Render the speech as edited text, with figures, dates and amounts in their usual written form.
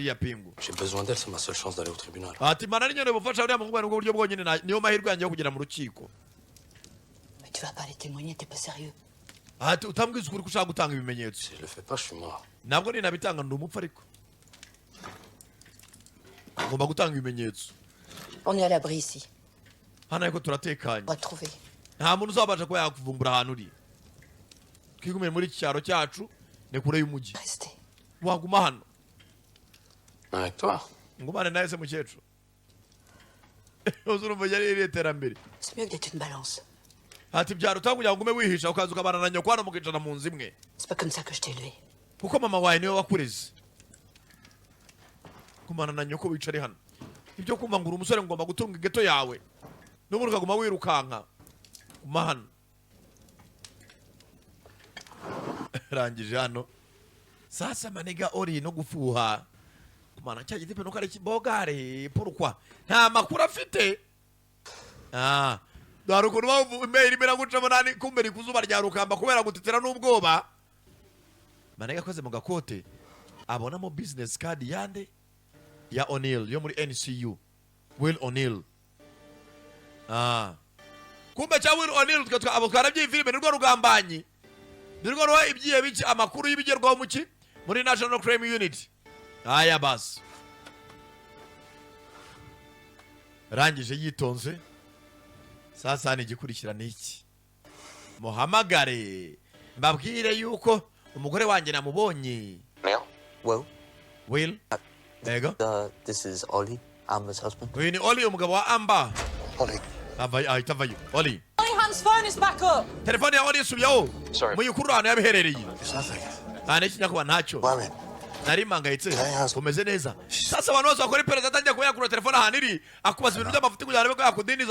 uriya pingu. J'ai besoin d'elle, c'est ma seule chance d'aller au tribunal. Ati mana nyine bufasha uriya mungu n'ubwo buryo bwonyine niyo mahirwe yanjye yo kugera mu rukiko. Mais tu vas pas aller témoigner, t'es pas sérieux. Ati utambwiza ukuri ko ushaka gutanga ibimenyetso. Si je le fais pas, je suis mort. Ntabwo ninabitanga ndi umupfu ariko. Ngomba gutanga ibimenyetso. On est à l'abri ici. Hano ariko turatekanye. On va te trouver. Nta muntu uzabasha kuba yakuvumbura ahantu uri. Twigume muri iki cyaro cyacu ni kure y'umujyi. Restez. Waguma hano. Avec toi? Ngumane nawe se mukecuru. Uzurumva yari iri iterambere. C'est mieux que d'être une balance. Ati byaro utakugira ngo ugume wihisha ukaza ukabana na nyoko hano mukicana mu nzu imwe. C'est pas comme ça que je t'ai élevé. Kuko mama wawe niwe wakureze. Kumana na nyoko wicare hano. Ibyo kumva ngo uri umusore ngomba gutunga igeto yawe. N'ubundi ukaguma wirukanka. Guma hano. Rangije hano. Sasa maniga ori no gufuha. Kumana cya giti penuka ari kibogare pourquoi? Nta makuru afite. Dore ukuntu email imera gucamo nani kumbere kuzuba rya rukamba kubera gutitira n'ubwoba. Maniga akoze mu gakote abonamo business card yande ya O'Neil yo muri NCU. Will O'Neil. Kumbe cha Will O'Neil tukatwa abo twarabye filime nirwo rugambanyi. Nirwo ruha ibyiye biki amakuru y'ibigerwaho muki muri National Crime Unit. Aya bas. Rangije yitonze. Sasa ni gikurikirana iki? Muhamagare. Mbabwire yuko umugore wanjye namubonye. Well, Will. Ego. this is Ollie, Amber's husband. Uyu ni Oli umugabo wa Amber. Ollie. Itavayo. Oli. Hans phone is back up. Telefone ya Oli isubiyeho. Sorry. Muyukuru hano yabiherereye. There's nothing. N'ikinyakuba ntacyo. Wait. Nari mangayitse. Umeze neza. Sasa abantu bose bakora iperereza atangiye kuba yakura telefone ahantu iri akubaza ibintu by'amafuti kugira ngo yakudiniza.